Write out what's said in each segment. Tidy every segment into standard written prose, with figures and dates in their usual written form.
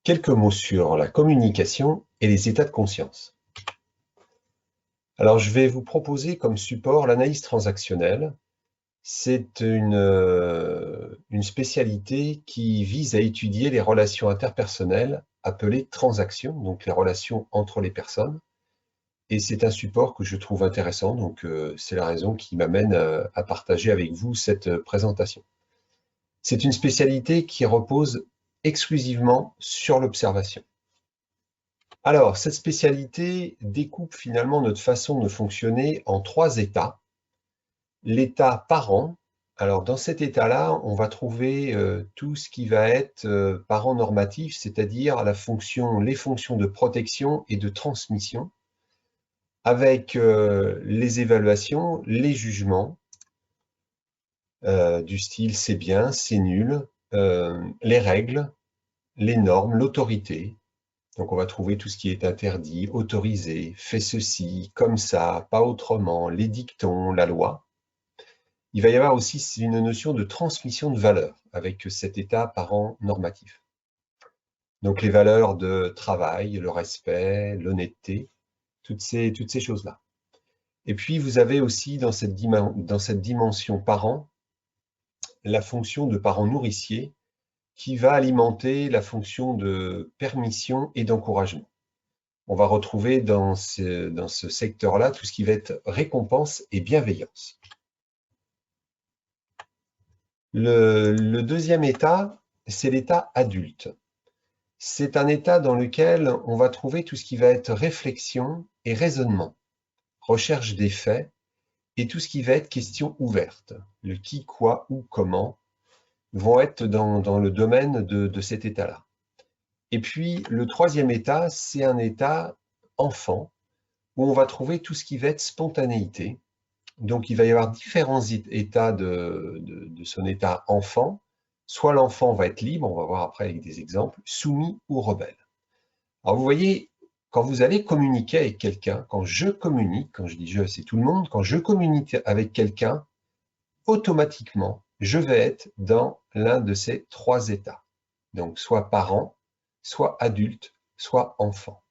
Quelques mots sur la communication et les états de conscience. Alors, je vais vous proposer comme support l'analyse transactionnelle. C'est une spécialité qui vise à étudier les relations interpersonnelles appelées transactions, donc les relations entre les personnes. Et c'est un support que je trouve intéressant, donc c'est la raison qui m'amène à partager avec vous cette présentation. C'est une spécialité qui repose exclusivement sur l'observation. Alors, cette spécialité découpe finalement notre façon de fonctionner en 3 états. L'état parent, alors dans cet état-là, on va trouver tout ce qui va être parent normatif, c'est-à-dire les fonctions de protection et de transmission, avec les évaluations, les jugements, du style c'est bien, c'est nul, les règles, les normes, l'autorité. Donc on va trouver tout ce qui est interdit, autorisé, fais ceci, comme ça, pas autrement, les dictons, la loi. Il va y avoir aussi une notion de transmission de valeurs avec cet état parent normatif. Donc les valeurs de travail, le respect, l'honnêteté, toutes ces choses-là. Et puis vous avez aussi dans cette dimension parent, la fonction de parent nourricier qui va alimenter la fonction de permission et d'encouragement. On va retrouver dans ce secteur-là tout ce qui va être récompense et bienveillance. Le deuxième état, c'est l'état adulte. C'est un état dans lequel on va trouver tout ce qui va être réflexion et raisonnement, recherche des faits et tout ce qui va être question ouverte. Le qui, quoi, où, comment vont être dans le domaine de cet état-là. Et puis, le troisième état, c'est un état enfant, où on va trouver tout ce qui va être spontanéité. Donc, il va y avoir différents états de son état enfant. Soit l'enfant va être libre, on va voir après avec des exemples, soumis ou rebelle. Alors, vous voyez, quand vous allez communiquer avec quelqu'un, quand je communique, quand je dis je, c'est tout le monde, quand je communique avec quelqu'un, automatiquement, je vais être dans l'un de ces 3 états. Donc, soit parent, soit adulte, soit enfant.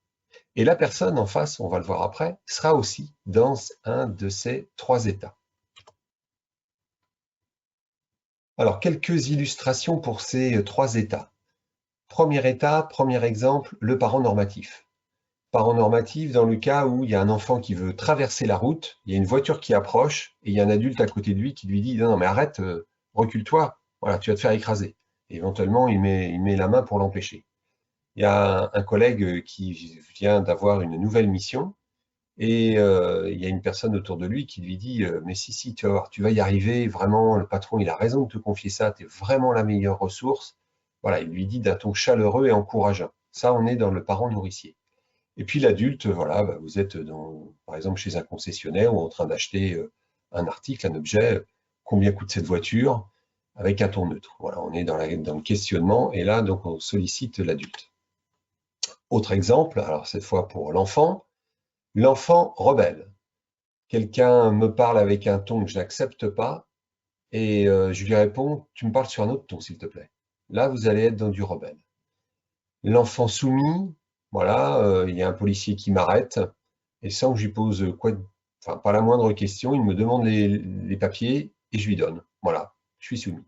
Et la personne en face, on va le voir après, sera aussi dans un de ces 3 états. Alors, quelques illustrations pour ces 3 états. Premier état, premier exemple, le parent normatif. Parent normatif dans le cas où il y a un enfant qui veut traverser la route, il y a une voiture qui approche et il y a un adulte à côté de lui qui lui dit « Non, mais arrête, recule-toi, voilà, tu vas te faire écraser ». Éventuellement, il met la main pour l'empêcher. Il y a un collègue qui vient d'avoir une nouvelle mission et il y a une personne autour de lui qui lui dit « Mais si, tu vas voir, tu vas y arriver, vraiment, le patron, il a raison de te confier ça, tu es vraiment la meilleure ressource. » Voilà, il lui dit d'un ton chaleureux et encourageant. Ça, on est dans le parent nourricier. Et puis l'adulte, voilà, vous êtes par exemple chez un concessionnaire ou en train d'acheter un article, un objet, combien coûte cette voiture, avec un ton neutre. Voilà, on est dans le questionnement et là, donc, on sollicite l'adulte. Autre exemple, alors cette fois pour l'enfant rebelle. Quelqu'un me parle avec un ton que je n'accepte pas et je lui réponds, tu me parles sur un autre ton, s'il te plaît. Là, vous allez être dans du rebelle. L'enfant soumis, voilà, il y a un policier qui m'arrête et sans que je lui pose pas la moindre question, il me demande les papiers et je lui donne. Voilà, je suis soumis.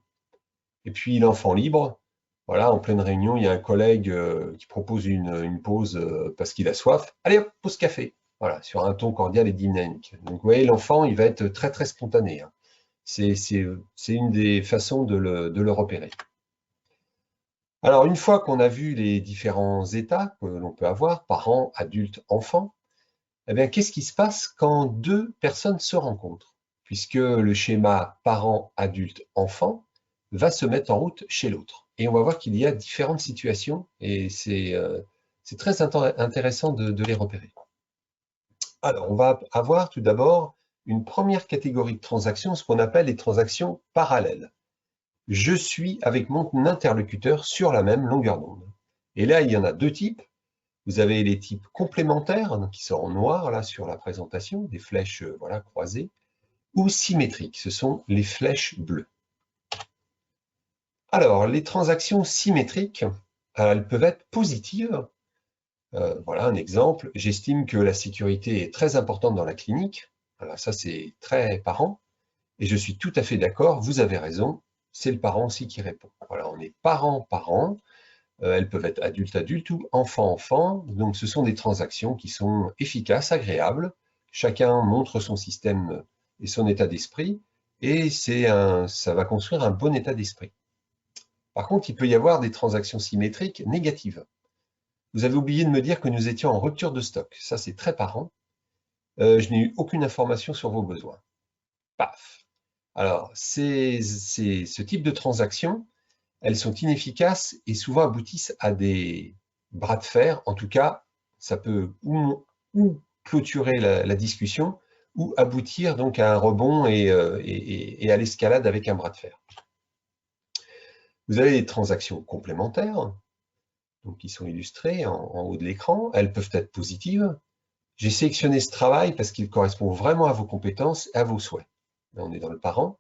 Et puis l'enfant libre, voilà, en pleine réunion, il y a un collègue qui propose une pause parce qu'il a soif. Allez hop, pause café. Voilà, sur un ton cordial et dynamique. Donc vous voyez, l'enfant, il va être très très spontané, hein. C'est une des façons de le repérer. Alors, une fois qu'on a vu les différents états que l'on peut avoir, parents, adultes, enfants, eh bien, qu'est-ce qui se passe quand 2 personnes se rencontrent? Puisque le schéma parent, adulte, enfant va se mettre en route chez l'autre. Et on va voir qu'il y a différentes situations et c'est très intéressant de les repérer. Alors, on va avoir tout d'abord une première catégorie de transactions, ce qu'on appelle les transactions parallèles. Je suis avec mon interlocuteur sur la même longueur d'onde. Et là, il y en a 2 types. Vous avez les types complémentaires, donc qui sont en noir là sur la présentation, des flèches voilà, croisées, ou symétriques, ce sont les flèches bleues. Alors, les transactions symétriques, Alors, elles peuvent être positives. Voilà un exemple. J'estime que la sécurité est très importante dans la clinique. Voilà, ça, c'est très parent. Et je suis tout à fait d'accord, vous avez raison, c'est le parent aussi qui répond. Voilà, on est parent-parent. Elles peuvent être adulte-adulte ou enfant-enfant. Donc, ce sont des transactions qui sont efficaces, agréables. Chacun montre son système et son état d'esprit. Et ça va construire un bon état d'esprit. Par contre, il peut y avoir des transactions symétriques négatives. Vous avez oublié de me dire que nous étions en rupture de stock. Ça, c'est très parent. Je n'ai eu aucune information sur vos besoins. Paf. Alors, ce type de transactions, elles sont inefficaces et souvent aboutissent à des bras de fer. En tout cas, ça peut ou clôturer la discussion ou aboutir donc à un rebond et à l'escalade avec un bras de fer. Vous avez des transactions complémentaires, donc qui sont illustrées en haut de l'écran. Elles peuvent être positives. J'ai sélectionné ce travail parce qu'il correspond vraiment à vos compétences et à vos souhaits. Là, on est dans le parent.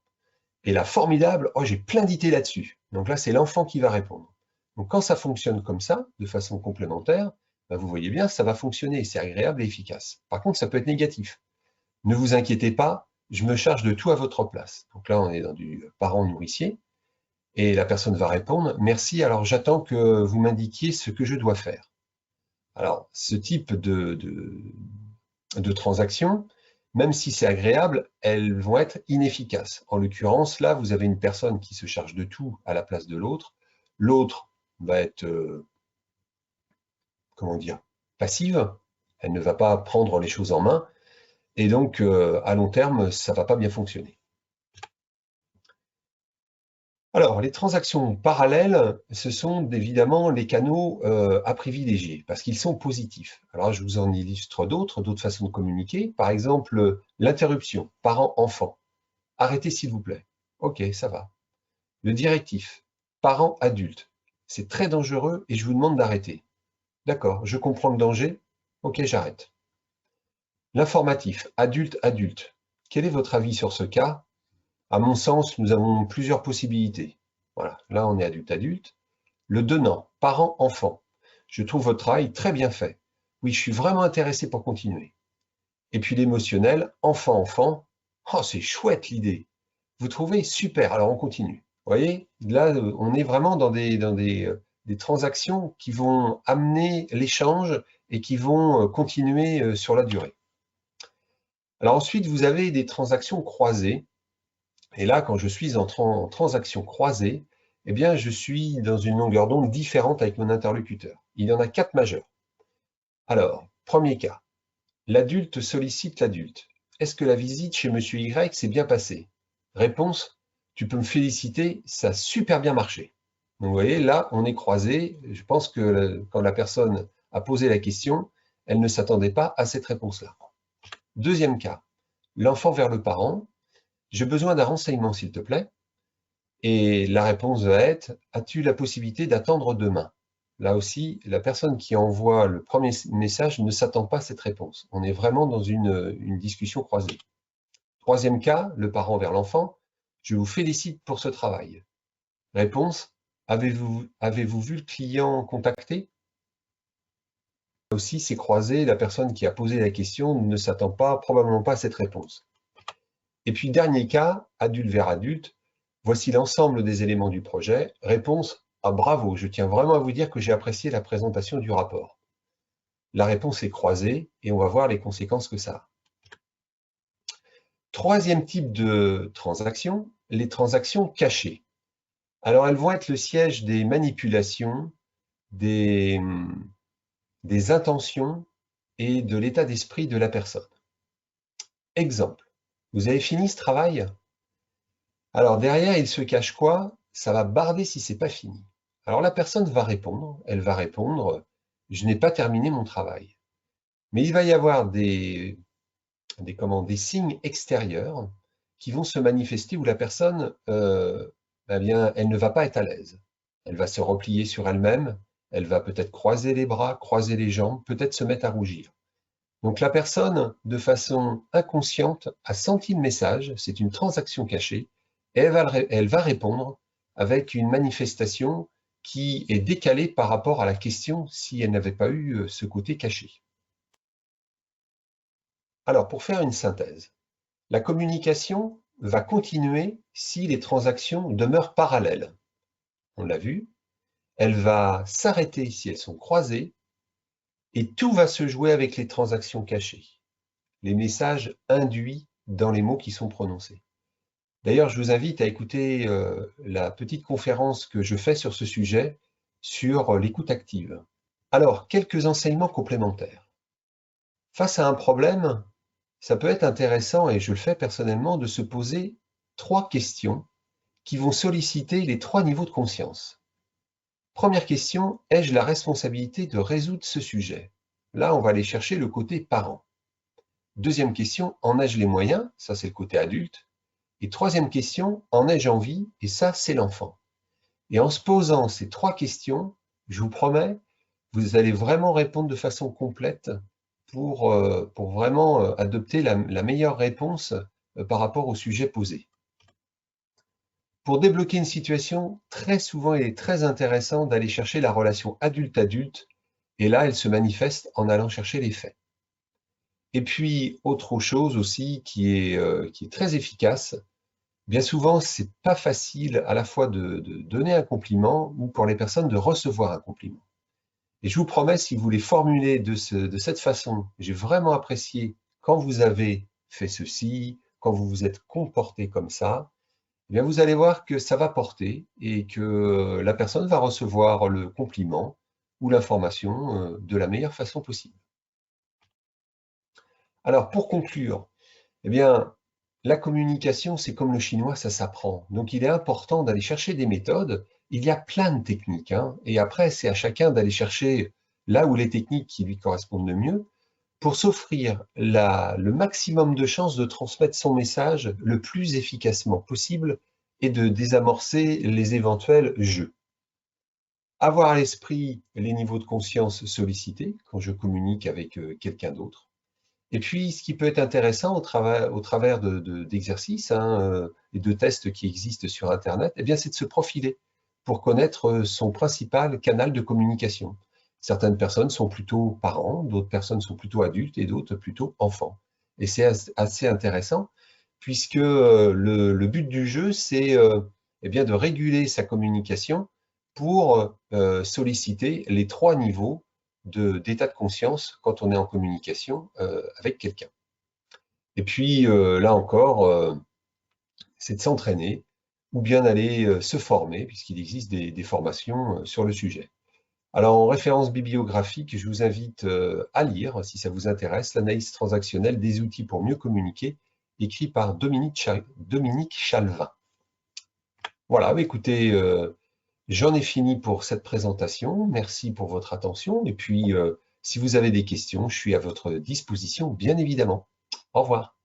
Et là, formidable, oh, j'ai plein d'idées là-dessus. Donc là, c'est l'enfant qui va répondre. Donc quand ça fonctionne comme ça, de façon complémentaire, ben, vous voyez bien, ça va fonctionner, c'est agréable et efficace. Par contre, ça peut être négatif. Ne vous inquiétez pas, je me charge de tout à votre place. Donc là, on est dans du parent nourricier. Et la personne va répondre, merci, alors j'attends que vous m'indiquiez ce que je dois faire. Alors, ce type de transaction, même si c'est agréable, elles vont être inefficaces. En l'occurrence, là, vous avez une personne qui se charge de tout à la place de l'autre. L'autre va être, comment dire, passive. Elle ne va pas prendre les choses en main. Et donc, à long terme, ça ne va pas bien fonctionner. Alors, les transactions parallèles, ce sont évidemment les canaux à privilégier parce qu'ils sont positifs. Alors, je vous en illustre d'autres façons de communiquer. Par exemple, l'interruption, parent-enfant. Arrêtez s'il vous plaît. Ok, ça va. Le directif, parent-adulte. C'est très dangereux et je vous demande d'arrêter. D'accord, je comprends le danger. Ok, j'arrête. L'informatif, adulte-adulte. Quel est votre avis sur ce cas? À mon sens, nous avons plusieurs possibilités. Voilà, là on est adulte-adulte. Le donnant, parent-enfant. Je trouve votre travail très bien fait. Oui, je suis vraiment intéressé pour continuer. Et puis l'émotionnel, enfant-enfant. Oh, c'est chouette l'idée. Vous trouvez? Super, alors on continue. Vous voyez, là, on est vraiment dans des transactions qui vont amener l'échange et qui vont continuer sur la durée. Alors ensuite, vous avez des transactions croisées. Et là, quand je suis en transaction croisée, eh bien, je suis dans une longueur d'onde différente avec mon interlocuteur. Il y en a 4 majeurs. Alors, premier cas, l'adulte sollicite l'adulte. Est-ce que la visite chez Monsieur Y s'est bien passée? Réponse, tu peux me féliciter, ça a super bien marché. Donc vous voyez, là, on est croisés. Je pense que quand la personne a posé la question, elle ne s'attendait pas à cette réponse-là. Deuxième cas, l'enfant vers le parent. J'ai besoin d'un renseignement, s'il te plaît. Et la réponse va être, as-tu la possibilité d'attendre demain? Là aussi, la personne qui envoie le premier message ne s'attend pas à cette réponse. On est vraiment dans une discussion croisée. Troisième cas, le parent vers l'enfant. Je vous félicite pour ce travail. Réponse, avez-vous vu le client contacté? Là aussi, c'est croisé. La personne qui a posé la question ne s'attend probablement pas à cette réponse. Et puis, dernier cas, adulte vers adulte. Voici l'ensemble des éléments du projet. Réponse, ah bravo, je tiens vraiment à vous dire que j'ai apprécié la présentation du rapport. La réponse est croisée et on va voir les conséquences que ça a. Troisième type de transaction, les transactions cachées. Alors elles vont être le siège des manipulations, des intentions et de l'état d'esprit de la personne. Exemple, vous avez fini ce travail? Alors derrière, il se cache quoi? Ça va barder si c'est pas fini. Alors la personne va répondre, elle va répondre, je n'ai pas terminé mon travail. Mais il va y avoir des signes extérieurs qui vont se manifester où la personne, eh bien, elle ne va pas être à l'aise. Elle va se replier sur elle-même, elle va peut-être croiser les bras, croiser les jambes, peut-être se mettre à rougir. Donc la personne, de façon inconsciente, a senti le message, c'est une transaction cachée, et elle va répondre avec une manifestation qui est décalée par rapport à la question si elle n'avait pas eu ce côté caché. Alors, pour faire une synthèse, la communication va continuer si les transactions demeurent parallèles. On l'a vu, elle va s'arrêter si elles sont croisées, et tout va se jouer avec les transactions cachées, les messages induits dans les mots qui sont prononcés. D'ailleurs, je vous invite à écouter la petite conférence que je fais sur ce sujet, sur l'écoute active. Alors, quelques enseignements complémentaires. Face à un problème, ça peut être intéressant, et je le fais personnellement, de se poser 3 questions qui vont solliciter les 3 niveaux de conscience. Première question, ai-je la responsabilité de résoudre ce sujet? Là, on va aller chercher le côté parent. Deuxième question, en ai-je les moyens? Ça, c'est le côté adulte. Et troisième question, en ai-je envie? Et ça, c'est l'enfant. Et en se posant ces 3 questions, je vous promets, vous allez vraiment répondre de façon complète pour vraiment adopter la meilleure réponse par rapport au sujet posé. Pour débloquer une situation, très souvent, il est très intéressant d'aller chercher la relation adulte-adulte, et là, elle se manifeste en allant chercher les faits. Et puis, autre chose aussi qui est très efficace, bien souvent, c'est pas facile à la fois de donner un compliment ou pour les personnes de recevoir un compliment. Et je vous promets, si vous les formulez de cette façon, j'ai vraiment apprécié quand vous avez fait ceci, quand vous vous êtes comporté comme ça, eh bien vous allez voir que ça va porter et que la personne va recevoir le compliment ou l'information de la meilleure façon possible. Alors pour conclure, eh bien, la communication, c'est comme le chinois, ça s'apprend. Donc il est important d'aller chercher des méthodes. Il y a plein de techniques, hein, et après, c'est à chacun d'aller chercher là où les techniques qui lui correspondent le mieux pour s'offrir le maximum de chances de transmettre son message le plus efficacement possible et de désamorcer les éventuels jeux. Avoir à l'esprit les niveaux de conscience sollicités quand je communique avec quelqu'un d'autre. Et puis, ce qui peut être intéressant au travers d'exercices et de tests qui existent sur Internet, eh bien, c'est de se profiler pour connaître son principal canal de communication. Certaines personnes sont plutôt parents, d'autres personnes sont plutôt adultes et d'autres plutôt enfants. Et c'est assez intéressant puisque le but du jeu, c'est eh bien, de réguler sa communication pour solliciter les 3 niveaux d'état de conscience quand on est en communication avec quelqu'un. Et puis, là encore, c'est de s'entraîner ou bien d'aller se former, puisqu'il existe des formations sur le sujet. Alors, en référence bibliographique, je vous invite à lire, si ça vous intéresse, l'analyse transactionnelle des outils pour mieux communiquer, écrit par Dominique Chalvin. Voilà, écoutez, j'en ai fini pour cette présentation. Merci pour votre attention. Et puis, si vous avez des questions, je suis à votre disposition, bien évidemment. Au revoir.